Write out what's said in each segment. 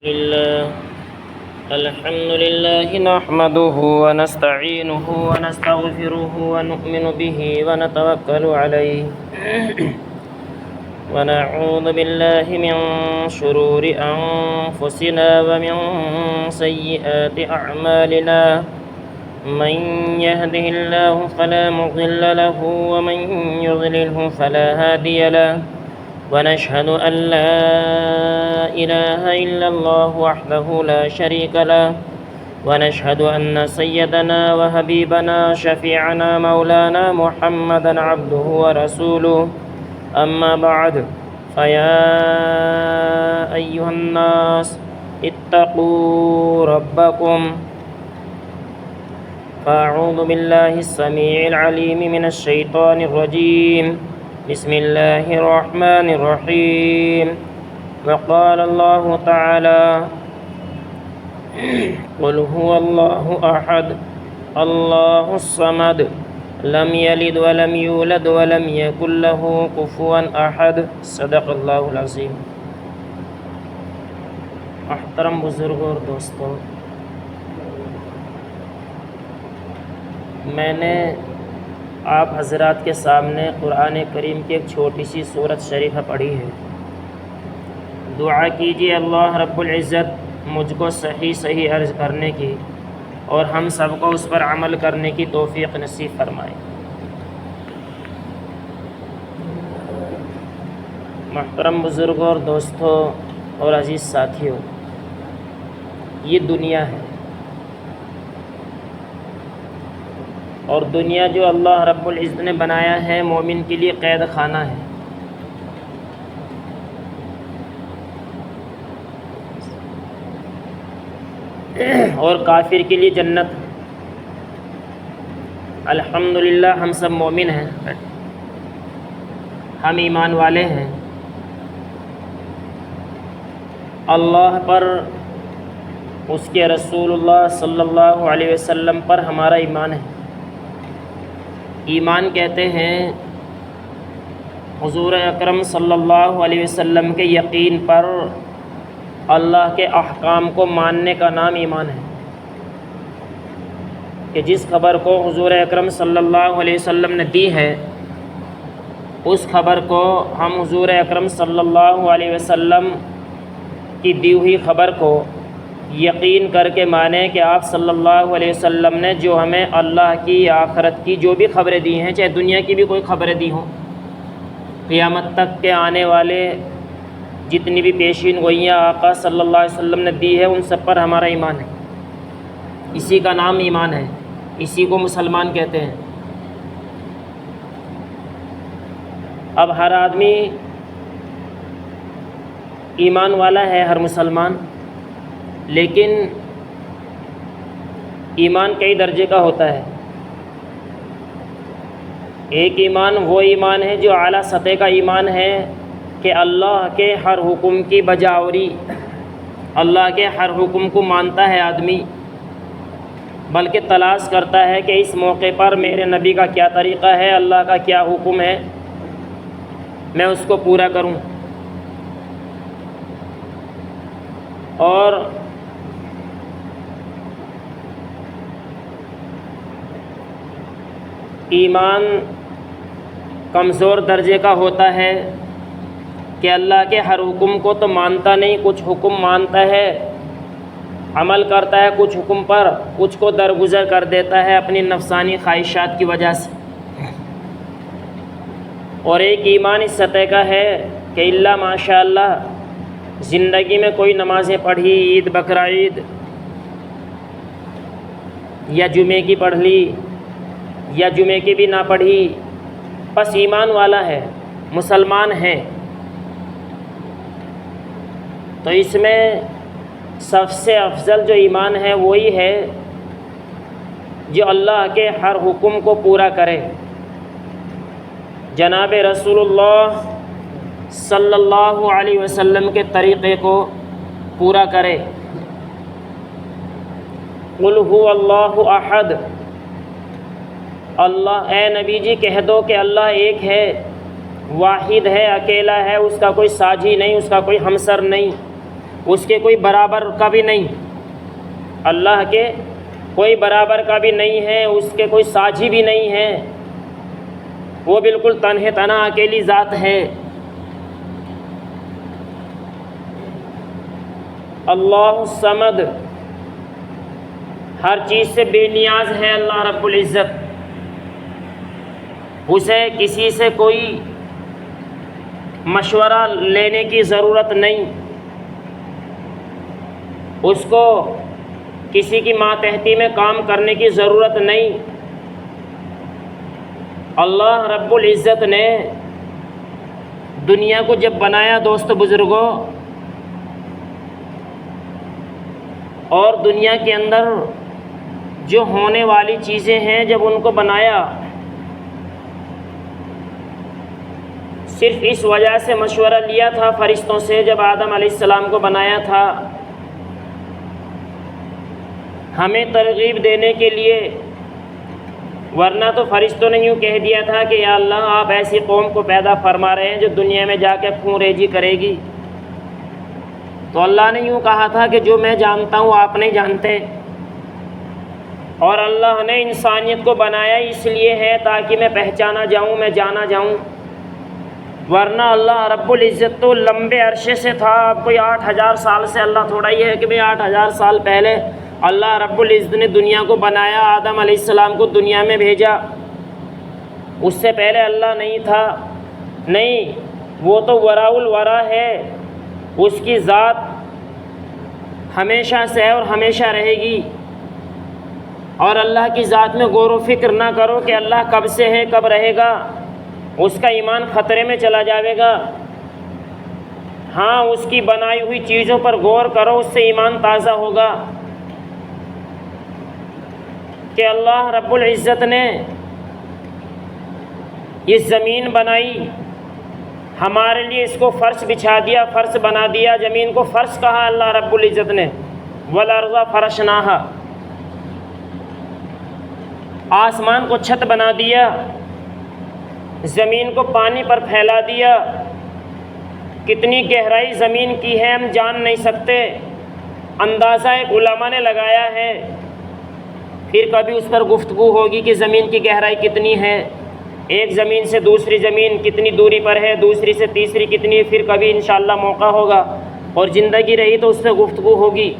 لله الحمد لله نحمده ونستعينه ونستغفره ونؤمن به ونتوكل عليه ونعوذ بالله من شرور أنفسنا ومن سيئات أعمالنا من يهده الله فلا مضل له ومن يضلله فلا هادي له ونشهد أن لا إله إلا الله وحده لا شريك له ونشهد أن سيدنا وحبيبنا شفيعنا مولانا محمدا عبده ورسوله أما بعد فيا أيها الناس اتقوا ربكم فأعوذ بالله السميع العليم من الشيطان الرجيم بسم الله الرحمن الرحيم وقال الله تعالى قل هو الله أحد الله الصمد لم يلد ولم يولد ولم يكن له كفوا أحد صدق اللہ العظیم۔ محترم بزرگوں اور دوستوں، میں نے آپ حضرات کے سامنے قرآن کریم کی ایک چھوٹی سی سورت شریفہ پڑھی ہے۔ دعا کیجیے اللہ رب العزت مجھ کو صحیح عرض کرنے کی اور ہم سب کو اس پر عمل کرنے کی توفیق نصیب فرمائے۔ محترم بزرگوں اور دوستوں اور عزیز ساتھیوں، یہ دنیا ہے اور دنیا جو اللہ رب العزت نے بنایا ہے مومن کے لیے قید خانہ ہے۔ اور کافر کے لیے جنت۔ الحمدللہ ہم سب مومن ہیں، ہم ایمان والے ہیں، اللہ پر، اس کے رسول اللہ صلی اللہ علیہ وسلم پر ہمارا ایمان ہے۔ ایمان کہتے ہیں حضور اکرم صلی اللہ علیہ وسلم کے یقین پر اللہ کے احکام کو ماننے کا نام ایمان ہے، کہ جس خبر کو حضور اکرم صلی اللہ علیہ وسلم نے دی ہے اس خبر کو ہم حضور اکرم صلی اللہ علیہ وسلم کی دی ہوئی خبر کو یقین کر کے مانیں کہ آپ صلی اللہ علیہ وسلم نے جو ہمیں اللہ کی آخرت کی جو بھی خبریں دی ہیں، چاہے دنیا کی بھی کوئی خبریں دی ہوں، قیامت تک کے آنے والے جتنی بھی پیشین گوئیاں آقا صلی اللہ علیہ وسلم نے دی ہے ان سب پر ہمارا ایمان ہے۔ اسی کا نام ایمان ہے، اسی کو مسلمان کہتے ہیں۔ اب ہر آدمی ایمان والا ہے، ہر مسلمان، لیکن ایمان کئی درجے کا ہوتا ہے۔ ایک ایمان وہ ایمان ہے جو اعلیٰ سطح کا ایمان ہے کہ اللہ کے ہر حکم کی بجاوری، اللہ کے ہر حکم کو مانتا ہے آدمی، بلکہ تلاش کرتا ہے کہ اس موقع پر میرے نبی کا کیا طریقہ ہے، اللہ کا کیا حکم ہے، میں اس کو پورا کروں۔ اور ایمان کمزور درجے کا ہوتا ہے کہ اللہ کے ہر حکم کو تو مانتا نہیں، کچھ حکم مانتا ہے، عمل کرتا ہے کچھ حکم پر، کچھ کو درگزر کر دیتا ہے اپنی نفسانی خواہشات کی وجہ سے۔ اور ایک ایمان اس سطح کا ہے کہ اللہ ماشاء اللہ زندگی میں کوئی نمازیں پڑھی، عید بقرعید یا جمعے کی پڑھ لی یا جمعے کی بھی نہ پڑھی، بس ایمان والا ہے، مسلمان ہے۔ تو اس میں سب سے افضل جو ایمان ہے وہی ہے جو اللہ کے ہر حکم کو پورا کرے، جناب رسول اللہ صلی اللہ علیہ وسلم کے طریقے کو پورا کرے۔ قل هو اللہ احد، اللہ، اے نبی جی کہہ دو کہ اللہ ایک ہے، واحد ہے، اکیلا ہے، اس کا کوئی ساجی نہیں، اس کا کوئی ہمسر نہیں، اس کے کوئی برابر کا بھی نہیں، اللہ کے کوئی برابر کا بھی نہیں ہے، اس کے کوئی ساجھی بھی نہیں ہے، وہ بالکل تنہ تنہا اکیلی ذات ہے۔ اللہ الصمد، ہر چیز سے بے نیاز ہے اللہ رب العزت، اسے کسی سے کوئی مشورہ لینے کی ضرورت نہیں، اس کو کسی کی ماتحتی میں کام کرنے کی ضرورت نہیں۔ اللہ رب العزت نے دنیا کو جب بنایا دوست بزرگوں، اور دنیا کے اندر جو ہونے والی چیزیں ہیں جب ان کو بنایا، صرف اس وجہ سے مشورہ لیا تھا فرشتوں سے جب آدم علیہ السلام کو بنایا تھا، ہمیں ترغیب دینے کے لیے، ورنہ تو فرشتوں نے یوں کہہ دیا تھا کہ یا اللہ آپ ایسی قوم کو پیدا فرما رہے ہیں جو دنیا میں جا کے خون ریزی کرے گی۔ تو اللہ نے یوں کہا تھا کہ جو میں جانتا ہوں آپ نہیں جانتے، اور اللہ نے انسانیت کو بنایا اس لیے ہے تاکہ میں پہچانا جاؤں، میں جانا جاؤں، ورنہ اللہ رب العزت تو لمبے عرصے سے تھا۔ اب کوئی 8000 سال سے اللہ تھوڑا ہی ہے کہ بھئی 8000 سال پہلے اللہ رب العزت نے دنیا کو بنایا، آدم علیہ السلام کو دنیا میں بھیجا، اس سے پہلے اللہ نہیں تھا۔ نہیں، وہ تو وراء الورا ہے، اس کی ذات ہمیشہ سے ہے اور ہمیشہ رہے گی، اور اللہ کی ذات میں غور و فکر نہ کرو کہ اللہ کب سے ہے کب رہے گا، اس کا ایمان خطرے میں چلا جائے گا۔ ہاں، اس کی بنائی ہوئی چیزوں پر غور کرو، اس سے ایمان تازہ ہوگا کہ اللہ رب العزت نے یہ زمین بنائی، ہمارے لیے اس کو فرش بچھا دیا، فرش بنا دیا، زمین کو فرش کہا اللہ رب العزت نے، وَالْأَرْضَ فَرَشْنَاهَا، آسمان کو چھت بنا دیا، زمین کو پانی پر پھیلا دیا۔ کتنی گہرائی زمین کی ہے ہم جان نہیں سکتے، اندازہ ایک علماء نے لگایا ہے، پھر کبھی اس پر گفتگو ہوگی کہ زمین کی گہرائی کتنی ہے، ایک زمین سے دوسری زمین کتنی دوری پر ہے، دوسری سے تیسری کتنی ہے، پھر کبھی انشاءاللہ موقع ہوگا اور زندگی رہی تو اس پہ گفتگو ہوگی۔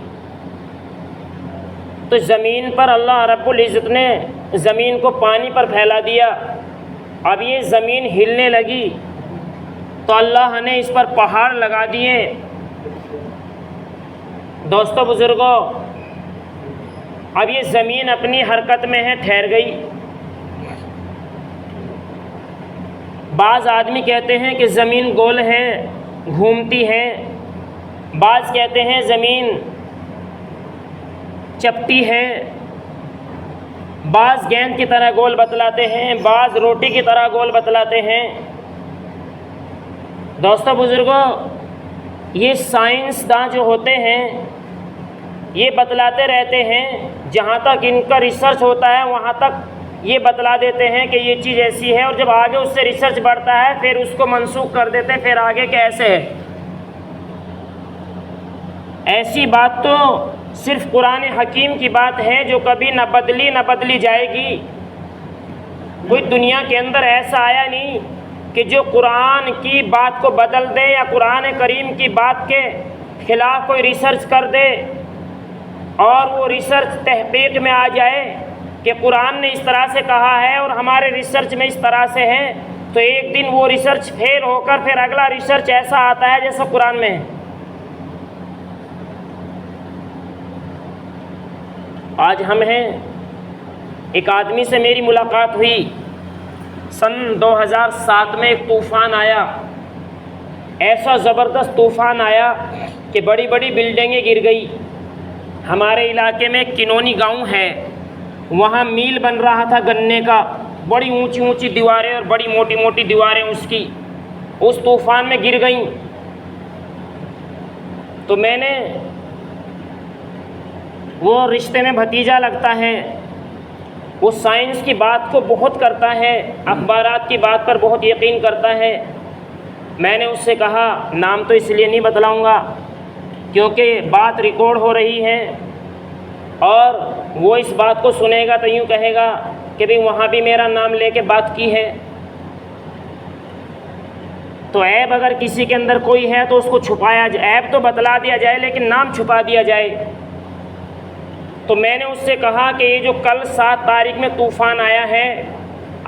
تو زمین پر اللہ رب العزت نے زمین کو پانی پر پھیلا دیا، اب یہ زمین ہلنے لگی تو اللہ نے اس پر پہاڑ لگا دیے۔ دوستو بزرگوں، اب یہ زمین اپنی حرکت میں ہے، ٹھہر گئی۔ بعض آدمی کہتے ہیں کہ زمین گول ہے، گھومتی ہے، بعض کہتے ہیں زمین چپٹی ہے، بعض گیند کی طرح گول بتلاتے ہیں، بعض روٹی کی طرح گول بتلاتے ہیں۔ دوستو بزرگوں، یہ سائنسداں جو ہوتے ہیں یہ بتلاتے رہتے ہیں، جہاں تک ان کا ریسرچ ہوتا ہے وہاں تک یہ بتلا دیتے ہیں کہ یہ چیز ایسی ہے، اور جب آگے اس سے ریسرچ بڑھتا ہے پھر اس کو منسوخ کر دیتے ہیں، پھر آگے کیسے ہے۔ ایسی بات تو صرف قرآن حکیم کی بات ہے جو کبھی نہ بدلی جائے گی۔ کوئی دنیا کے اندر ایسا آیا نہیں کہ جو قرآن کی بات کو بدل دے یا قرآن کریم کی بات کے خلاف کوئی ریسرچ کر دے اور وہ ریسرچ تحقیق میں آ جائے کہ قرآن نے اس طرح سے کہا ہے اور ہمارے ریسرچ میں اس طرح سے ہے، تو ایک دن وہ ریسرچ فیل ہو کر پھر اگلا ریسرچ ایسا آتا ہے جیسا قرآن میں ہے۔ آج ہم ہیں، ایک آدمی سے میری ملاقات ہوئی، سن 2007 میں ایک طوفان آیا، ایسا زبردست طوفان آیا کہ بڑی بڑی بلڈنگیں گر گئی۔ ہمارے علاقے میں کنونی گاؤں ہے، وہاں میل بن رہا تھا گنے کا، بڑی اونچی اونچی دیواریں اور بڑی موٹی موٹی دیواریں اس کی، اس طوفان میں گر گئیں۔ تو میں نے، وہ رشتے میں بھتیجا لگتا ہے، وہ سائنس کی بات کو بہت کرتا ہے، اخبارات کی بات پر بہت یقین کرتا ہے۔ میں نے اس سے کہا، نام تو اس لیے نہیں بتلاؤں گا، کیونکہ بات ریکارڈ ہو رہی ہے اور وہ اس بات کو سنے گا تو یوں کہے گا کہ بھئی وہاں بھی میرا نام لے کے بات کی ہے۔ تو عیب اگر کسی کے اندر کوئی ہے تو اس کو چھپایا جائے، عیب تو بتلا دیا جائے لیکن نام چھپا دیا جائے۔ تو میں نے اس سے کہا کہ یہ جو کل 7 تاریخ میں طوفان آیا ہے،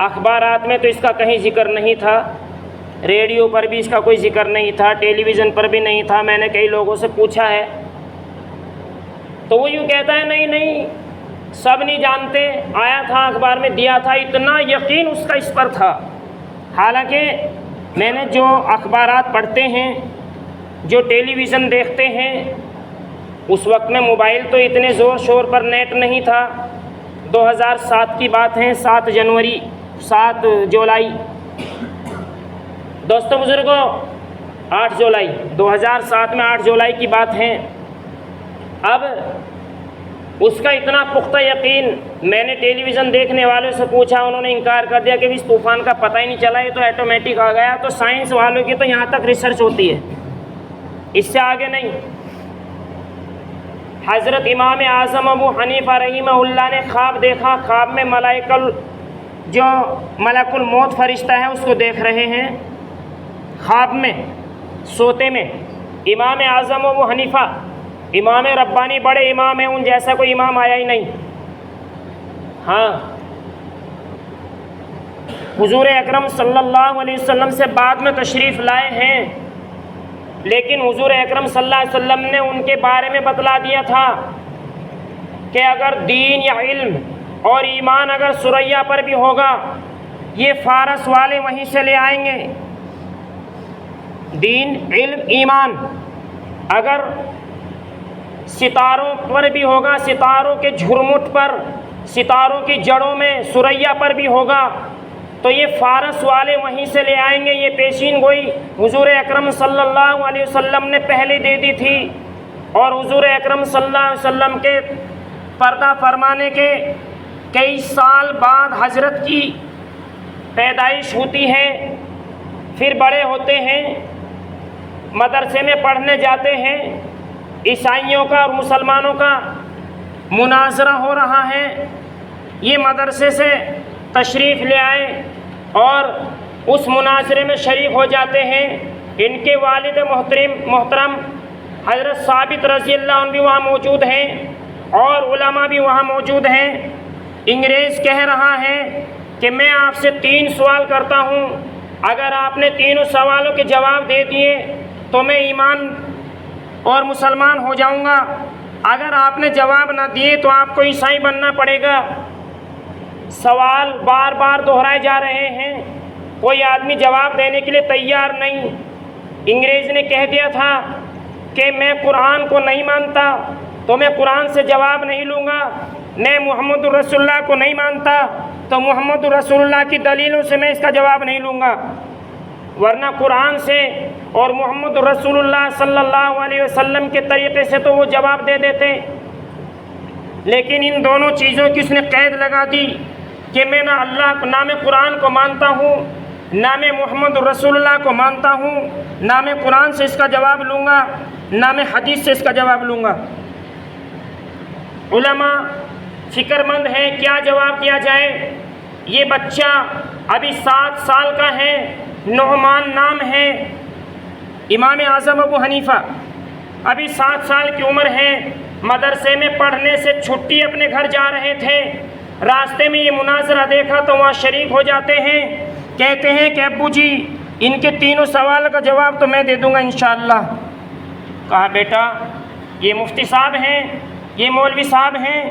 اخبارات میں تو اس کا کہیں ذکر نہیں تھا، ریڈیو پر بھی اس کا کوئی ذکر نہیں تھا، ٹیلی ویژن پر بھی نہیں تھا، میں نے کئی لوگوں سے پوچھا ہے تو وہ یوں کہتا ہے نہیں نہیں سب نہیں جانتے، آیا تھا اخبار میں دیا تھا، اتنا یقین اس کا اس پر تھا۔ حالانکہ میں نے جو اخبارات پڑھتے ہیں، جو ٹیلی ویژن دیکھتے ہیں، اس وقت میں موبائل تو اتنے زور شور پر نیٹ نہیں تھا، 2007 کی بات ہے، 7 جولائی دوستو بزرگوں 8 جولائی 2007 میں 8 جولائی کی بات ہے۔ اب اس کا اتنا پختہ یقین، میں نے ٹیلی ویژن دیکھنے والوں سے پوچھا، انہوں نے انکار کر دیا کہ اس طوفان کا پتہ ہی نہیں چلا، یہ تو آٹومیٹک آ گیا۔ تو سائنس والوں کی تو یہاں تک ریسرچ ہوتی ہے، اس سے آگے نہیں۔ حضرت امام اعظم ابو حنیفہ رحمہ اللہ نے خواب دیکھا، خواب میں جو ملک الموت فرشتہ ہے اس کو دیکھ رہے ہیں، خواب میں سوتے میں۔ امام اعظم ابو حنیفہ امام ربانی، بڑے امام ہیں، ان جیسا کوئی امام آیا ہی نہیں۔ ہاں، حضور اکرم صلی اللہ علیہ وسلم سے بعد میں تشریف لائے ہیں، لیکن حضور اکرم صلی اللہ علیہ وسلم نے ان کے بارے میں بتلا دیا تھا کہ اگر دین یا علم اور ایمان اگر ثریا پر بھی ہوگا، یہ فارس والے وہیں سے لے آئیں گے۔ دین، علم، ایمان اگر ستاروں پر بھی ہوگا، ستاروں کے جھرمٹ پر، ستاروں کی جڑوں میں، ثریا پر بھی ہوگا، تو یہ فارس والے وہیں سے لے آئیں گے۔ یہ پیشین گوئی حضور اکرم صلی اللہ علیہ وسلم نے پہلے دے دی تھی، اور حضور اکرم صلی اللہ علیہ وسلم کے پردہ فرمانے کے کئی سال بعد حضرت کی پیدائش ہوتی ہے، پھر بڑے ہوتے ہیں، مدرسے میں پڑھنے جاتے ہیں، عیسائیوں کا اور مسلمانوں کا مناظرہ ہو رہا ہے، یہ مدرسے سے تشریف لے آئے اور اس مناظرے میں شریک ہو جاتے ہیں۔ ان کے والد محترم حضرت ثابت رضی اللہ عنہ بھی وہاں موجود ہیں اور علماء بھی وہاں موجود ہیں۔ انگریز کہہ رہا ہے کہ میں آپ سے 3 سوال کرتا ہوں، اگر آپ نے تینوں سوالوں کے جواب دے دیے تو میں ایمان اور مسلمان ہو جاؤں گا، اگر آپ نے جواب نہ دیے تو آپ کو عیسائی بننا پڑے گا۔ سوال بار بار دہرائے جا رہے ہیں، کوئی آدمی جواب دینے کے لیے تیار نہیں۔ انگریز نے کہہ دیا تھا کہ میں قرآن کو نہیں مانتا تو میں قرآن سے جواب نہیں لوں گا، میں محمد رسول اللہ کو نہیں مانتا تو محمد رسول اللہ کی دلیلوں سے میں اس کا جواب نہیں لوں گا، ورنہ قرآن سے اور محمد رسول اللہ صلی اللہ علیہ وسلم کے طریقے سے تو وہ جواب دے دیتے۔ لیکن ان دونوں چیزوں کی اس نے قید لگا دی کہ میں نہ میں قرآن کو مانتا ہوں، نہ میں محمد رسول اللہ کو مانتا ہوں، نہ میں قرآن سے اس کا جواب لوں گا، نہ میں حدیث سے اس کا جواب لوں گا۔ علماء فکر مند ہیں کیا جواب دیا جائے۔ یہ بچہ ابھی 7 سال کا ہے، نعمان نام ہے، امام اعظم ابو حنیفہ ابھی 7 سال کی عمر ہے، مدرسے میں پڑھنے سے چھٹی اپنے گھر جا رہے تھے، راستے میں یہ مناظرہ دیکھا تو وہاں شریک ہو جاتے ہیں، کہتے ہیں کہ ابو جی ان کے تینوں سوال کا جواب تو میں دے دوں گا انشاءاللہ۔ کہا بیٹا یہ مفتی صاحب ہیں، یہ مولوی صاحب ہیں،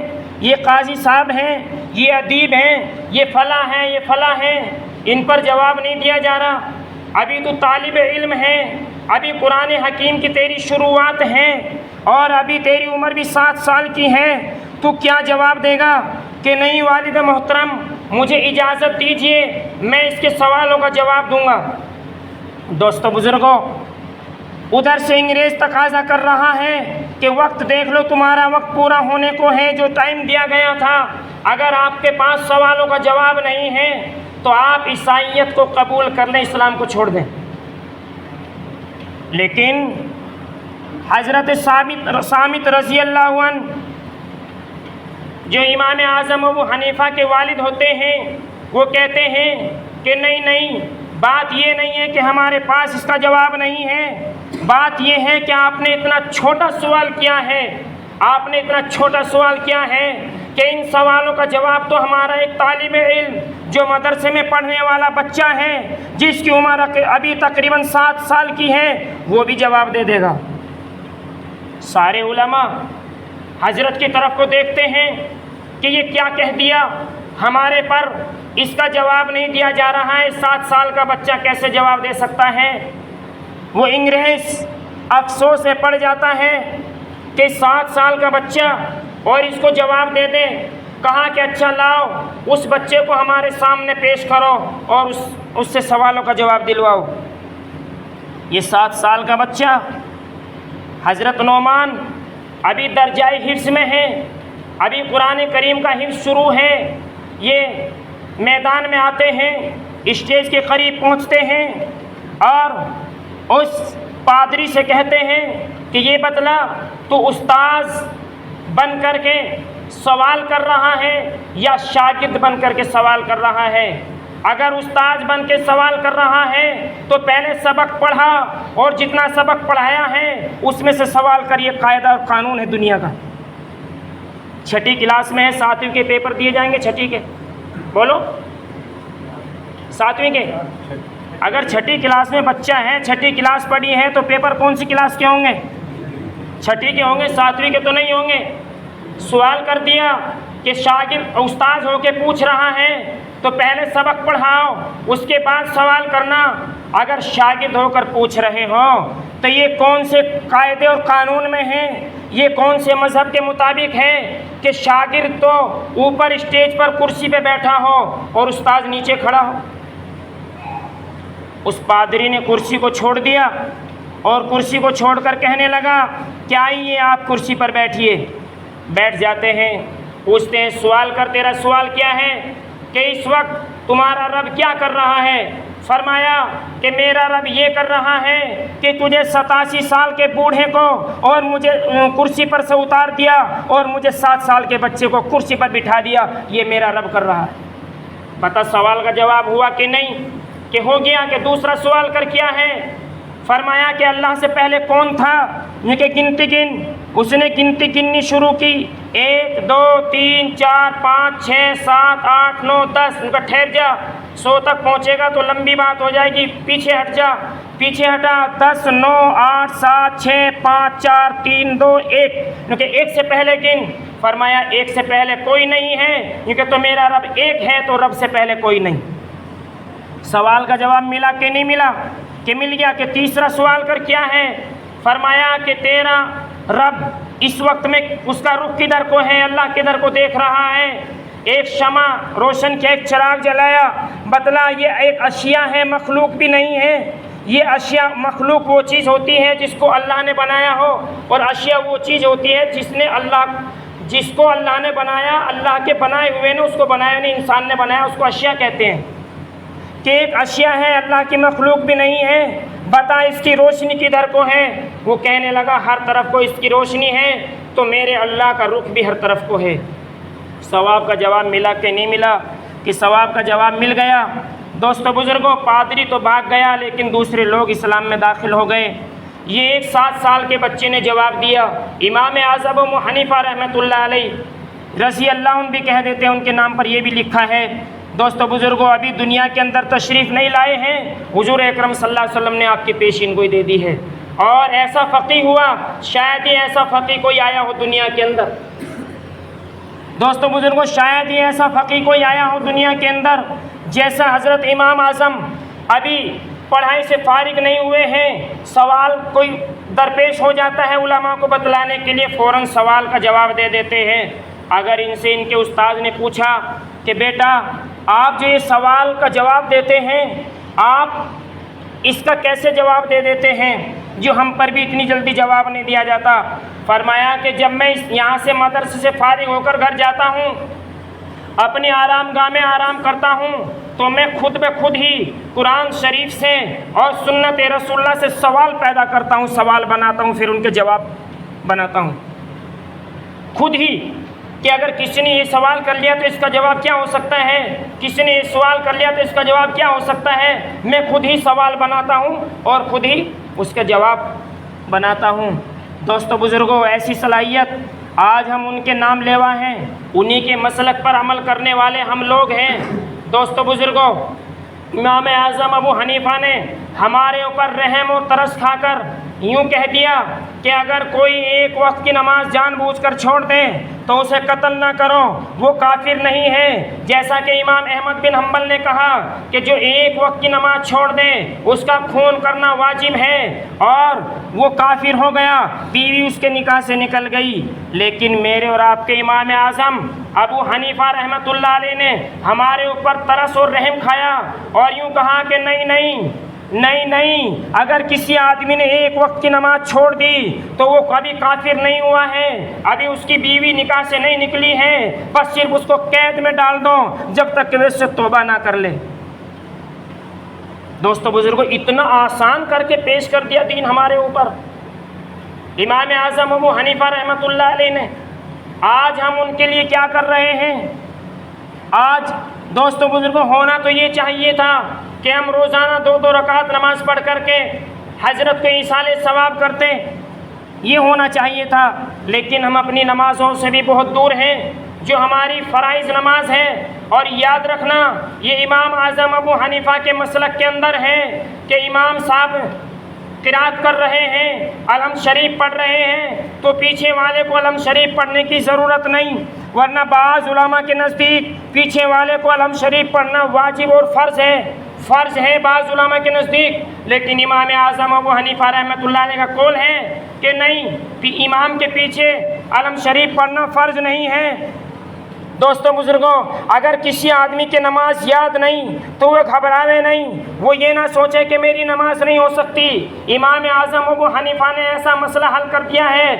یہ قاضی صاحب ہیں، یہ ادیب ہیں، یہ فلاں ہیں، یہ فلاں ہیں، ان پر جواب نہیں دیا جا رہا، ابھی تو طالب علم ہے، ابھی قرآن حکیم کی تیری شروعات ہیں اور ابھی تیری عمر بھی 7 سال کی ہے، تو کیا جواب دے گا؟ کہ نہیں والد محترم مجھے اجازت دیجئے میں اس کے سوالوں کا جواب دوں گا۔ دوستو بزرگوں، ادھر سے انگریز تقاضا کر رہا ہے کہ وقت دیکھ لو، تمہارا وقت پورا ہونے کو ہے، جو ٹائم دیا گیا تھا، اگر آپ کے پاس سوالوں کا جواب نہیں ہے تو آپ عیسائیت کو قبول کر لیں، اسلام کو چھوڑ دیں۔ لیکن حضرت صامت رضی اللہ عنہ جو امام اعظم ابو حنیفہ کے والد ہوتے ہیں، وہ کہتے ہیں کہ نہیں، بات یہ نہیں ہے کہ ہمارے پاس اس کا جواب نہیں ہے، بات یہ ہے کہ آپ نے اتنا چھوٹا سوال کیا ہے، آپ نے اتنا چھوٹا سوال کیا ہے کہ ان سوالوں کا جواب تو ہمارا ایک طالب علم جو مدرسے میں پڑھنے والا بچہ ہے، جس کی عمر ابھی تقریباً 7 سال کی ہے، وہ بھی جواب دے دے گا۔ سارے علماء حضرت کی طرف کو دیکھتے ہیں کہ یہ کیا کہہ دیا، ہمارے پر اس کا جواب نہیں دیا جا رہا ہے، 7 سال کا بچہ کیسے جواب دے سکتا ہے؟ وہ انگریز افسوس میں پڑ جاتا ہے کہ 7 سال کا بچہ اور اس کو جواب دے دے۔ کہا کہ اچھا لاؤ اس بچے کو ہمارے سامنے پیش کرو اور اس سے سوالوں کا جواب دلواؤ۔ یہ 7 سال کا بچہ حضرت نعمان ابھی درجۂ حفظ میں ہے، ابھی قرآن کریم کا حفظ شروع ہے، یہ میدان میں آتے ہیں، اسٹیج کے قریب پہنچتے ہیں اور اس پادری سے کہتے ہیں کہ یہ بتلا تو استاذ بن کر کے سوال کر رہا ہے یا شاگرد بن کر کے سوال کر رہا ہے؟ اگر استاذ بن کے سوال کر رہا ہے تو پہلے سبق پڑھا اور جتنا سبق پڑھایا ہے اس میں سے سوال کر، یہ قاعدہ اور قانون ہے دنیا کا۔ 6ٹھی کلاس میں ہے، 7ویں کے پیپر دیے جائیں گے، 6ٹھی کے بولو 7ویں کے۔ اگر 6ٹھی کلاس میں بچہ ہے، 6ٹھی کلاس پڑھی ہے تو پیپر کون سی کلاس کے ہوں گے؟ 6ٹھی کے ہوں گے، 7ویں کے تو نہیں ہوں گے۔ سوال کر دیا کہ شاگرد استاذ ہو کے پوچھ رہا ہے تو پہلے سبق پڑھاؤ اس کے بعد سوال کرنا۔ اگر شاگرد ہو کر پوچھ رہے ہوں تو یہ کون سے قاعدے اور قانون میں ہیں، یہ کون سے مذہب کے مطابق ہے کہ شاگرد تو اوپر اسٹیج پر کرسی پہ بیٹھا ہو اور استاذ نیچے کھڑا ہو؟ اس پادری نے کرسی کو چھوڑ دیا اور کرسی کو چھوڑ کر کہنے لگا کہ آئیے آپ کرسی پر بیٹھیے۔ بیٹھ جاتے ہیں، پوچھتے ہیں سوال کر، تیرا سوال کیا ہے کہ اس وقت تمہارا رب کیا کر رہا ہے؟ فرمایا کہ میرا رب یہ کر رہا ہے کہ تجھے 87 سال کے بوڑھے کو اور مجھے کرسی پر سے اتار دیا اور مجھے 7 سال کے بچے کو کرسی پر بٹھا دیا، یہ میرا رب کر رہا ہے۔ پتہ سوال کا جواب ہوا کہ نہیں؟ کہ ہو گیا۔ کہ دوسرا سوال کر کیا ہے؟ فرمایا کہ اللہ سے پہلے کون تھا؟ یہ کہ گنتی گن۔ اس نے گنتی گننی شروع کی، 1 2 3 4 5 6 7 8 9 10۔ ان کا ٹھہر جا، 100 تک پہنچے گا تو لمبی بات ہو جائے گی، پیچھے ہٹ جا۔ پیچھے ہٹا، 10 9 8 7 6 5 4 3 2 1۔ کیونکہ 1 سے پہلے گن۔ فرمایا 1 سے پہلے کوئی نہیں ہے، کیونکہ تو میرا رب 1 ہے تو رب سے پہلے کوئی نہیں۔ سوال کا جواب ملا کہ نہیں ملا؟ کہ مل گیا۔ کہ تیسرا سوال کر کیا ہے؟ فرمایا کہ تیرا رب اس وقت میں اس کا رخ کدھر کو ہے؟ اللہ کدھر کو دیکھ رہا ہے؟ ایک شمع روشن کیا، ایک چراغ جلایا، بتلا یہ ایک اشیاء ہے، مخلوق بھی نہیں ہے۔ یہ اشیاء، مخلوق وہ چیز ہوتی ہے جس کو اللہ نے بنایا ہو، اور اشیاء وہ چیز ہوتی ہے جس کو اللہ نے بنایا، اللہ کے بنائے ہوئے نے اس کو بنایا نہیں، انسان نے بنایا، اس کو اشیاء کہتے ہیں۔ کہ ایک اشیاء ہے، اللہ کی مخلوق بھی نہیں ہے، بتا اس کی روشنی کدھر کو ہے؟ وہ کہنے لگا ہر طرف کو اس کی روشنی ہے، تو میرے اللہ کا رخ بھی ہر طرف کو ہے۔ ثواب کا جواب ملا کہ نہیں ملا؟ کہ ثواب کا جواب مل گیا۔ دوستو بزرگوں، پادری تو بھاگ گیا لیکن دوسرے لوگ اسلام میں داخل ہو گئے۔ یہ ایک 7 سال کے بچے نے جواب دیا۔ امام اعظم ابو حنیفہ رحمۃ اللہ علیہ رضی اللہ عنہ بھی کہہ دیتے ہیں، ان کے نام پر یہ بھی لکھا ہے۔ دوستو بزرگوں، ابھی دنیا کے اندر تشریف نہیں لائے ہیں، حضور اکرم صلی اللہ علیہ وسلم نے آپ کی پیشین گوئی دے دی ہے، اور ایسا فقی ہوا، شاید ہی ایسا فقی کوئی آیا ہو دنیا کے اندر۔ دوستو بزرگوں، شاید ہی ایسا فقی کوئی آیا ہو دنیا کے اندر جیسا حضرت امام اعظم۔ ابھی پڑھائی سے فارغ نہیں ہوئے ہیں، سوال کوئی درپیش ہو جاتا ہے علماء کو بتلانے کے لیے، فوراً سوال کا جواب دے دیتے ہیں۔ اگر ان سے ان کے استاد نے پوچھا کہ بیٹا آپ جو یہ سوال کا جواب دیتے ہیں، آپ اس کا کیسے جواب دے دیتے ہیں جو ہم پر بھی اتنی جلدی جواب نہیں دیا جاتا؟ فرمایا کہ جب میں یہاں سے مدرسے سے فارغ ہو کر گھر جاتا ہوں اپنی آرام گاہ میں آرام کرتا ہوں تو میں خود بے خود ہی قرآن شریف سے اور سنت رسول اللہ سے سوال پیدا کرتا ہوں، سوال بناتا ہوں، پھر ان کے جواب بناتا ہوں خود ہی، کہ اگر کسی نے یہ سوال کر لیا تو اس کا جواب کیا ہو سکتا ہے، کسی نے یہ سوال کر لیا تو اس کا جواب کیا ہو سکتا ہے۔ میں خود ہی سوال بناتا ہوں اور خود ہی اس کا جواب بناتا ہوں۔ دوستو بزرگوں، ایسی صلاحیت آج ہم ان کے نام لیوا ہیں، انہی کے مسلک پر عمل کرنے والے ہم لوگ ہیں۔ دوستو بزرگوں، امام اعظم ابو حنیفہ نے ہمارے اوپر رحم و ترس کھا کر یوں کہہ دیا کہ اگر کوئی ایک وقت کی نماز جان بوجھ کر چھوڑ دے تو اسے قتل نہ کرو، وہ کافر نہیں ہے۔ جیسا کہ امام احمد بن حنبل نے کہا کہ جو ایک وقت کی نماز چھوڑ دے اس کا خون کرنا واجب ہے، اور وہ کافر ہو گیا، بیوی اس کے نکاح سے نکل گئی۔ لیکن میرے اور آپ کے امام اعظم ابو حنیفہ رحمۃ اللہ علیہ نے ہمارے اوپر ترس اور رحم کھایا اور یوں کہا کہ نہیں، اگر کسی آدمی نے ایک وقت کی نماز چھوڑ دی تو وہ کبھی کافر نہیں ہوا ہے، ابھی اس کی بیوی نکاح سے نہیں نکلی ہے، بس صرف اس کو قید میں ڈال دو جب تک کہ وہ اس سے توبہ نہ کر لے۔ دوستو بزرگوں، اتنا آسان کر کے پیش کر دیا دین ہمارے اوپر امام اعظم ابو حنیفہ رحمۃ اللہ علیہ نے۔ آج ہم ان کے لیے کیا کر رہے ہیں؟ آج دوستو بزرگوں، ہونا تو یہ چاہیے تھا کہ ہم روزانہ 2 رکعت نماز پڑھ کر کے حضرت کو ایصال ثواب کرتے، یہ ہونا چاہیے تھا، لیکن ہم اپنی نمازوں سے بھی بہت دور ہیں جو ہماری فرائض نماز ہے۔ اور یاد رکھنا، یہ امام اعظم ابو حنیفہ کے مسلک کے اندر ہے کہ امام صاحب قرات کر رہے ہیں، علم شریف پڑھ رہے ہیں تو پیچھے والے کو علم شریف پڑھنے کی ضرورت نہیں، ورنہ بعض علماء کے نزدیک پیچھے والے کو علم شریف پڑھنا واجب اور فرض ہے بعض علماء کے نزدیک۔ لیکن امام اعظم ابو حنیفہ رحمۃ اللہ علیہ کا قول ہے کہ نہیں، امام کے پیچھے علم شریف پڑھنا فرض نہیں ہے۔ دوستو بزرگوں، اگر کسی آدمی کی نماز یاد نہیں تو وہ گھبراوے نہیں، وہ یہ نہ سوچے کہ میری نماز نہیں ہو سکتی۔ امام اعظم ابو حنیفہ نے ایسا مسئلہ حل کر دیا ہے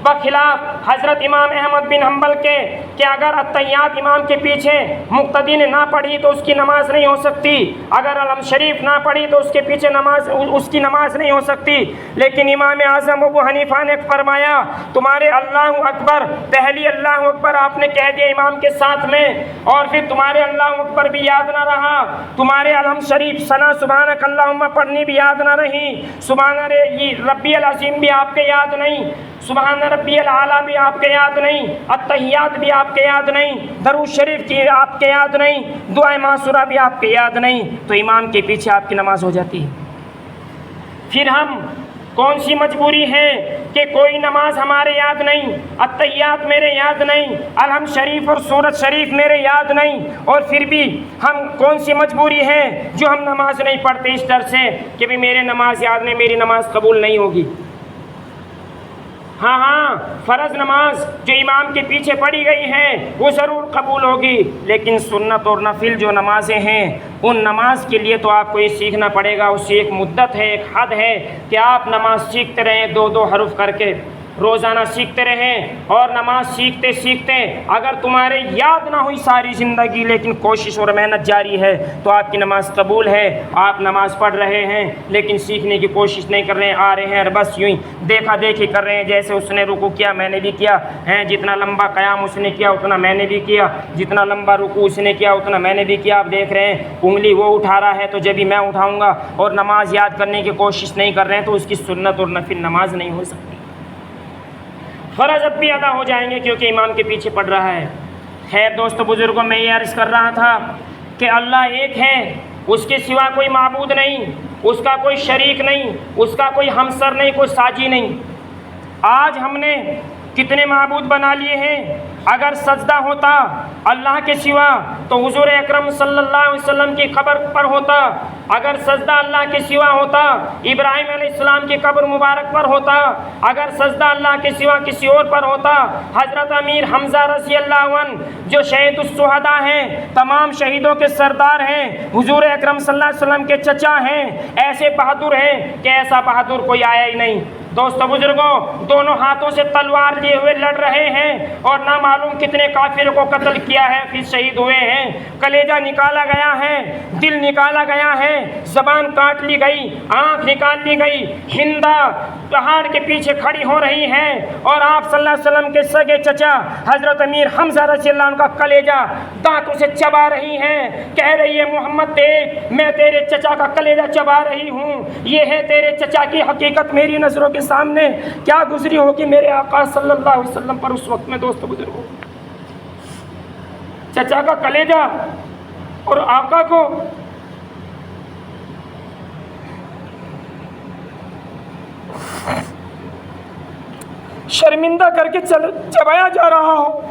بخلاف حضرت امام احمد بن حنبل کے کہ اگر التحیات امام کے پیچھے مقتدی نے نہ پڑھی تو اس کی نماز نہیں ہو سکتی، اگر علم شریف نہ پڑھی تو اس کے پیچھے اس کی نماز نہیں ہو سکتی۔ لیکن امام اعظم ابو حنیفہ نے فرمایا تمہارے اللہ اکبر، پہلی اللہ اکبر آپ نے کہہ دیا امام کے ساتھ میں، اور پھر تمہارے اللہ اکبر بھی یاد نہ رہا، تمہارے علم شریف ثنا سبحانک اللہم پڑھنی بھی یاد نہ رہی، سبحان ربی العظیم بھی آپ کے یاد نہیں، سبحان ربی الاعلیٰ بھی آپ کے یاد نہیں، التحیات بھی آپ کے یاد نہیں، درود شریف کی آپ کے یاد نہیں، دعائے معصورہ بھی آپ کے یاد نہیں، تو امام کے پیچھے آپ کی نماز ہو جاتی ہے۔ پھر ہم کون سی مجبوری ہے کہ کوئی نماز ہمارے یاد نہیں، التحیات میرے یاد نہیں، الحمد شریف اور سورت شریف میرے یاد نہیں، اور پھر بھی ہم کون سی مجبوری ہے جو ہم نماز نہیں پڑھتے اس ڈر سے کہ بھی میرے نماز یاد نہیں، میری نماز قبول نہیں ہوگی۔ ہاں، فرض نماز جو امام کے پیچھے پڑھی گئی ہے وہ ضرور قبول ہوگی، لیکن سنت اور نفل جو نمازیں ہیں ان نماز کے لیے تو آپ کو یہ سیکھنا پڑے گا، اس کی ایک مدت ہے، ایک حد ہے کہ آپ نماز سیکھتے رہیں 2 حرف کر کے، روزانہ سیکھتے رہیں، اور نماز سیکھتے سیکھتے اگر تمہارے یاد نہ ہوئی ساری زندگی لیکن کوشش اور محنت جاری ہے تو آپ کی نماز قبول ہے۔ آپ نماز پڑھ رہے ہیں لیکن سیکھنے کی کوشش نہیں کر رہے ہیں، آ رہے ہیں اور بس یوں ہی دیکھا دیکھی کر رہے ہیں، جیسے اس نے رکوع کیا میں نے بھی کیا ہیں، جتنا لمبا قیام اس نے کیا اتنا میں نے بھی کیا، جتنا لمبا رکوع اس نے کیا اتنا میں نے بھی کیا۔ آپ دیکھ رہے ہیں انگلی وہ اٹھا رہا ہے تو جب ہی میں اٹھاؤں گا، اور نماز یاد کرنے کی کوشش نہیں کر رہے ہیں تو اس کی سنت اور نفل نماز نہیں ہو سکتی۔ فرض اب بھی ادا ہو جائیں گے کیونکہ امام کے پیچھے پڑھ رہا ہے۔ خیر دوستو بزرگوں، میں یہ عرض کر رہا تھا کہ اللہ ایک ہے، اس کے سوا کوئی معبود نہیں، اس کا کوئی شریک نہیں، اس کا کوئی ہمسر نہیں، کوئی ساجی نہیں۔ آج ہم نے کتنے معبود بنا لیے ہیں، اگر سجدہ ہوتا اللہ کے سوا تو حضور اکرم صلی اللہ علیہ وسلم کی قبر پر ہوتا، اگر سجدہ اللہ کے سوا ہوتا ابراہیم علیہ السلام کی قبر مبارک پر ہوتا، اگر سجدہ اللہ کے سوا کسی اور پر ہوتا حضرت امیر حمزہ رضی اللہ عنہ جو شہید الشہداء ہیں، تمام شہیدوں کے سردار ہیں، حضور اکرم صلی اللہ علیہ وسلم کے چچا ہیں، ایسے بہادر ہیں کہ ایسا بہادر کوئی آیا ہی نہیں۔ دوستو بزرگوں، دونوں ہاتھوں سے تلوار لیے ہوئے لڑ رہے ہیں اور نہ معلوم کتنے کافروں کو قتل کیا ہے، پھر شہید ہوئے ہیں۔ کلیجہ نکالا گیا ہے، دل نکالا گیا ہے، زبان کاٹ لی گئی، آنکھ نکال لی گئی۔ ہندا پہاڑ کے پیچھے کھڑی ہو رہی ہے اور آپ صلی اللہ علیہ وسلم کے سگے چچا حضرت امیر حمزہ رضی اللہ عنہ کا کلیجہ دانتوں سے چبا رہی ہیں، کہہ رہی ہے محمد دیکھ، میں تیرے چچا کا کلیجہ چبا رہی ہوں، یہ ہے تیرے چچا کی حقیقت میری نظروں کے سامنے۔ کیا گزری ہوگی میرے آقا صلی اللہ علیہ وسلم پر اس وقت میں دوستو بزرگوں، چچا کا کلیجہ اور آقا کو شرمندہ کر کے چبایا جا رہا ہو۔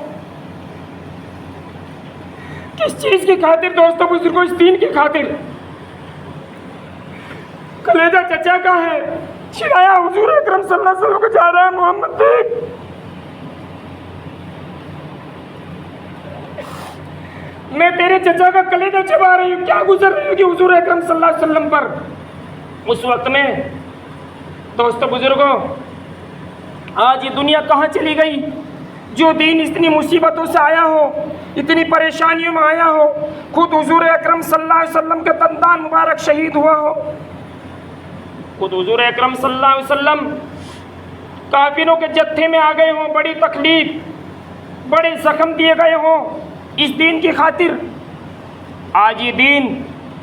کس چیز کی خاطر دوستو بزرگوں؟ اس دین کی خاطر۔ کلیجہ چچا کا ہے، چھڑایا حضور اکرم صلی اللہ علیہ وسلم کو جا رہا ہے، محمد دیکھ، میں تیرے چچا کا کلیجہ چبا رہی ہوں۔ کیا گزر رہی ہوگی حضور اکرم صلی اللہ علیہ وسلم پر اس وقت میں دوستو بزرگوں؟ آج یہ دنیا کہاں چلی گئی؟ جو دین اتنی مصیبتوں سے آیا ہو، اتنی پریشانیوں میں آیا ہو، خود حضور اکرم صلی اللہ علیہ وسلم کے دندان مبارک شہید ہوا ہو، خود حضور اکرم صلی اللہ علیہ وسلم کافروں کے جتھے میں آ گئے ہوں، بڑی تکلیف، بڑے زخم دیے گئے ہوں اس دین کی خاطر۔ آج یہ دین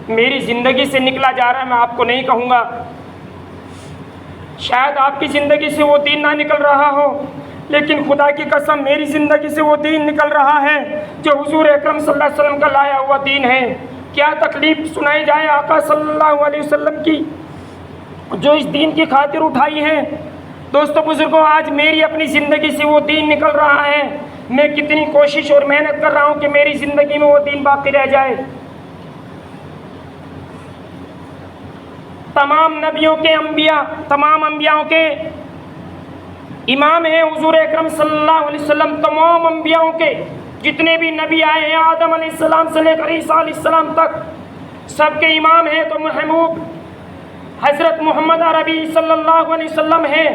میری زندگی سے نکلا جا رہا ہے، میں آپ کو نہیں کہوں گا، شاید آپ کی زندگی سے وہ دین نہ نکل رہا ہو، لیکن خدا کی قسم میری زندگی سے وہ دین نکل رہا ہے جو حضور اکرم صلی اللہ علیہ وسلم کا لایا ہوا دین ہے۔ کیا تکلیف سنائی جائے آقا صلی اللہ علیہ وسلم کی جو اس دین کی خاطر اٹھائی ہے۔ دوستو بزرگوں، آج میری اپنی زندگی سے وہ دین نکل رہا ہے، میں کتنی کوشش اور محنت کر رہا ہوں کہ میری زندگی میں وہ دین باقی رہ جائے۔ تمام نبیوں کے انبیاء، تمام انبیاءوں کے امام ہیں حضور اکرم صلی اللہ علیہ وسلم۔ تمام انبیاءوں کے جتنے بھی نبی آئے ہیں، آدم علیہ السلام سے لے کر عیسیٰ علیہ السلام تک، سب کے امام ہیں تو محبوب حضرت محمد عربی صلی اللہ علیہ وسلم ہیں۔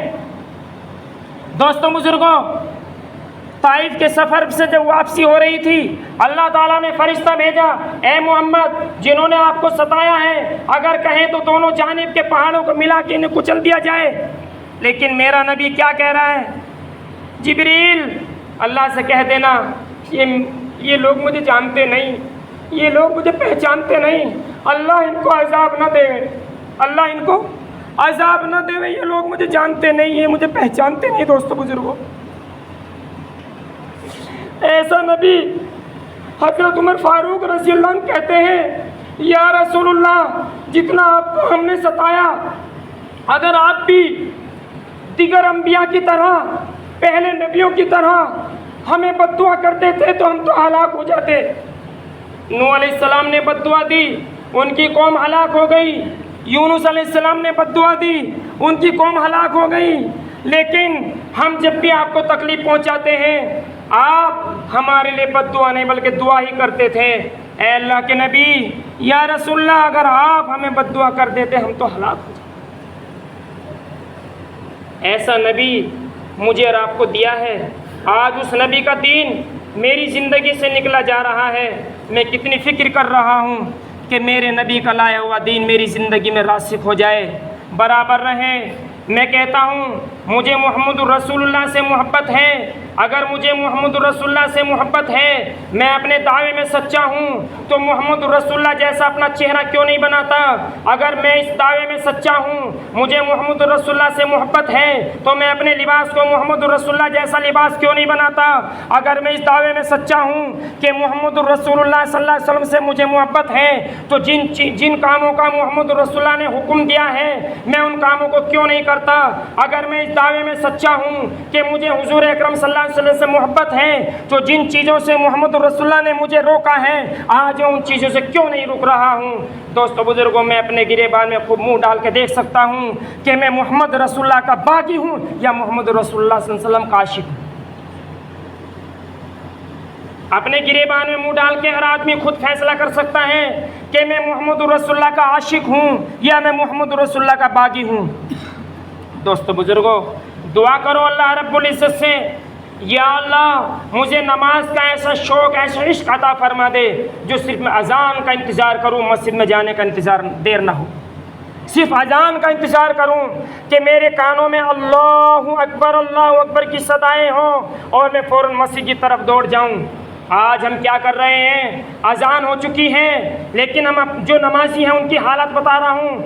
دوستوں بزرگوں، طائف کے سفر سے جب واپسی ہو رہی تھی، اللہ تعالیٰ نے فرشتہ بھیجا، اے محمد جنہوں نے آپ کو ستایا ہے اگر کہیں تو دونوں جانب کے پہاڑوں کو ملا کے انہیں کچل دیا جائے، لیکن میرا نبی کیا کہہ رہا ہے؟ جبریل اللہ سے کہہ دینا یہ لوگ مجھے جانتے نہیں، یہ لوگ مجھے پہچانتے نہیں، اللہ ان کو عذاب نہ دے، اللہ ان کو عذاب نہ دے، یہ لوگ مجھے جانتے نہیں، یہ مجھے پہچانتے نہیں۔ دوستو بزرگوں، ایسا نبی حضرت عمر فاروق رضی اللہ عنہ کہتے ہیں، یا رسول اللہ جتنا آپ کو ہم نے ستایا، اگر آپ بھی دیگر انبیاء کی طرح، پہلے نبیوں کی طرح ہمیں بد دعا کرتے تھے تو ہم تو ہلاک ہو جاتے۔ نوح علیہ السلام نے بد دعا دی، ان کی قوم ہلاک ہو گئی۔ یونس علیہ السلام نے بد دعا دی، ان کی قوم ہلاک ہو گئی۔ لیکن ہم جب بھی آپ کو تکلیف پہنچاتے ہیں، آپ ہمارے لیے بد دعا نہیں بلکہ دعا ہی کرتے تھے، اے اللہ کے نبی، یا رسول اللہ اگر آپ ہمیں بد دعا کر دیتے ہم تو ہلاک ہو جاتے۔ ایسا نبی مجھے اور آپ کو دیا ہے۔ آج اس نبی کا دین میری زندگی سے نکلا جا رہا ہے، میں کتنی فکر کر رہا ہوں کہ میرے نبی کا لایا ہوا دین میری زندگی میں راسخ ہو جائے، برابر رہے۔ میں کہتا ہوں مجھے محمد رسول اللہ سے محبت ہے۔ اگر مجھے محمد رسول اللہ سے محبت ہے، میں اپنے دعوے میں سچا ہوں، تو محمد رسول اللہ جیسا اپنا چہرہ کیوں نہیں بناتا؟ اگر میں اس دعوے میں سچا ہوں، مجھے محمد رسول اللہ سے محبت ہے، تو میں اپنے لباس کو محمد رسول اللہ جیسا لباس کیوں نہیں بناتا؟ اگر میں اس دعوے میں سچا ہوں کہ محمد رسول اللہ صلی اللہ علیہ وسلم سے مجھے محبت ہے، تو جن کاموں کا محمد رسول اللہ نے حکم دیا ہے میں ان کاموں کو کیوں نہیں کرتا؟ اگر میں اس دعوے میں سچا ہوں کہ مجھے حضور اکرم صلی اللہ علیہ وسلم سے محبت ہے، تو جن چیزوں سے محمد رسول اللہ نے مجھے روکا ہے آج ان چیزوں سے کیوں نہیں رک رہا ہوں؟ دوستو بزرگوں، میں اپنے گریبان میں خوب منہ ڈال کے دیکھ سکتا ہوں کہ میں محمد رسول اللہ کا باغی ہوں یا محمد رسول اللہ صلی اللہ علیہ وسلم کا عاشق ہوں۔ اپنے گریبان میں منہ ڈال کے ہر آدمی خود فیصلہ کر سکتا ہے کہ میں محمد رسول اللہ کا عاشق ہوں یا میں محمد رسول اللہ کا باغی ہوں۔ دوستو بزرگوں دعا کرو اللہ رب العزت سے، یا اللہ مجھے نماز کا ایسا شوق ایسا عشق عطا فرما دے جو صرف میں اذان کا انتظار کروں، مسجد میں جانے کا انتظار دیر نہ ہو، صرف اذان کا انتظار کروں کہ میرے کانوں میں اللہ اکبر کی صدائیں ہوں اور میں فوراً مسجد کی طرف دوڑ جاؤں۔ آج ہم کیا کر رہے ہیں؟ اذان ہو چکی ہے لیکن ہم جو نمازی ہیں ان کی حالت بتا رہا ہوں،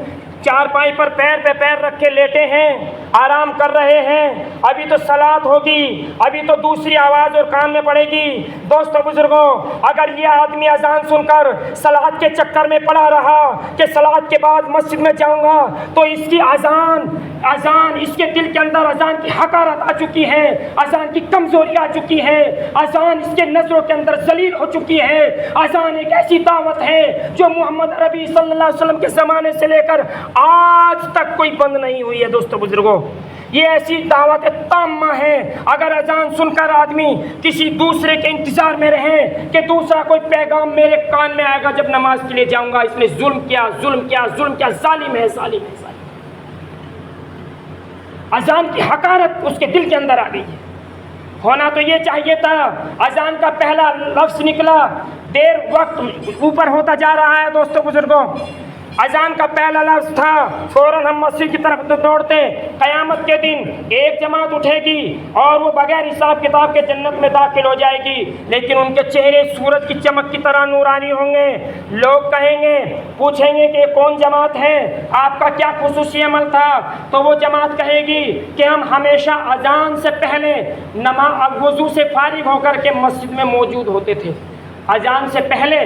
چارپائی پر پیر پہ پیر رکھ کے لیٹے ہیں، آرام کر رہے ہیں، ابھی تو صلاۃ ہوگی، ابھی تو دوسری آواز اور کان میں پڑے گی۔ دوستو بزرگوں اگر یہ آدمی اذان سن کر صلاۃ کے چکر میں پڑا رہا کہ صلاۃ کے بعد مسجد میں جاؤں گا تو اس کی اذان اس کے دل کے اندر اذان کی حقارت آ چکی ہے، اذان کی کمزوری آ چکی ہے، اذان اس کے نظروں کے اندر ذلیل ہو چکی ہے۔ اذان ایک ایسی دعوت ہے جو محمد عربی صلی اللہ علیہ وسلم کے زمانے سے لے کر آج تک کوئی بند نہیں ہوئی ہے۔ دوستو بزرگوں یہ ایسی دعوت تامہ ہے، اگر اذان سن کر آدمی کسی دوسرے کے انتظار میں رہے کہ دوسرا کوئی پیغام میرے کان میں آئے گا جب نماز کے لیے جاؤں گا، اس نے ظلم کیا، ظالم ہے۔ اذان کی حقارت اس کے دل کے اندر آ گئی ہے۔ ہونا تو یہ چاہیے تھا اذان کا پہلا لفظ نکلا، دیر وقت اوپر ہوتا جا رہا ہے۔ دوستو بزرگوں اذان کا پہلا لفظ تھا، فوراً ہم مسجد کی طرف دوڑتے۔ قیامت کے دن ایک جماعت اٹھے گی اور وہ بغیر حساب کتاب کے جنت میں داخل ہو جائے گی، لیکن ان کے چہرے سورج کی چمک کی طرح نورانی ہوں گے۔ لوگ کہیں گے، پوچھیں گے کہ کون جماعت ہے، آپ کا کیا خصوصی عمل تھا؟ تو وہ جماعت کہے گی کہ ہم ہمیشہ اذان سے پہلے وضو سے فارغ ہو کر کے مسجد میں موجود ہوتے تھے، اذان سے پہلے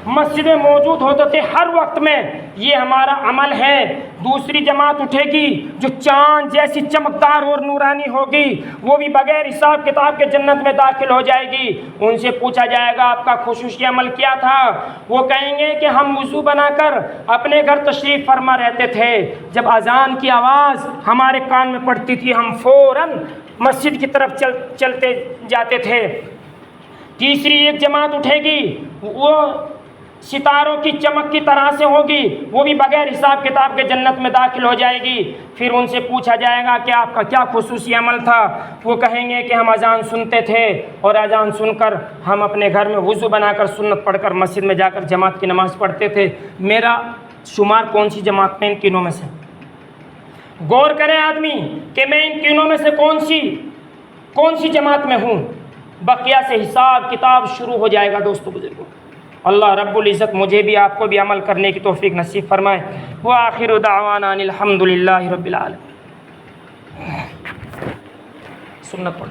مسجد میں موجود ہوتے تھے ہر وقت میں، یہ ہمارا عمل ہے۔ دوسری جماعت اٹھے گی جو چاند جیسی چمکدار اور نورانی ہوگی، وہ بھی بغیر حساب کتاب کے جنت میں داخل ہو جائے گی۔ ان سے پوچھا جائے گا آپ کا خصوصی عمل کیا تھا؟ وہ کہیں گے کہ ہم وضو بنا کر اپنے گھر تشریف فرما رہتے تھے، جب اذان کی آواز ہمارے کان میں پڑتی تھی ہم فوراً مسجد کی طرف چلتے جاتے تھے۔ تیسری ایک جماعت اٹھے گی، وہ ستاروں کی چمک کی طرح سے ہوگی، وہ بھی بغیر حساب کتاب کے جنت میں داخل ہو جائے گی۔ پھر ان سے پوچھا جائے گا کہ آپ کا کیا خصوصی عمل تھا؟ وہ کہیں گے کہ ہم اذان سنتے تھے اور اذان سن کر ہم اپنے گھر میں وضو بنا کر سنت پڑھ کر مسجد میں جا کر جماعت کی نماز پڑھتے تھے۔ میرا شمار کون سی جماعت میں ان تینوں میں سے؟ غور کرے آدمی کہ میں ان تینوں میں سے کون سی جماعت میں ہوں، بقیہ سے حساب کتاب شروع ہو جائے گا۔ دوستو بزرگوں اللہ رب العزت مجھے بھی آپ کو بھی عمل کرنے کی توفیق نصیب فرمائے۔ وآخر دعوانا ان الحمد للہ رب العالمین۔ سنت پڑھ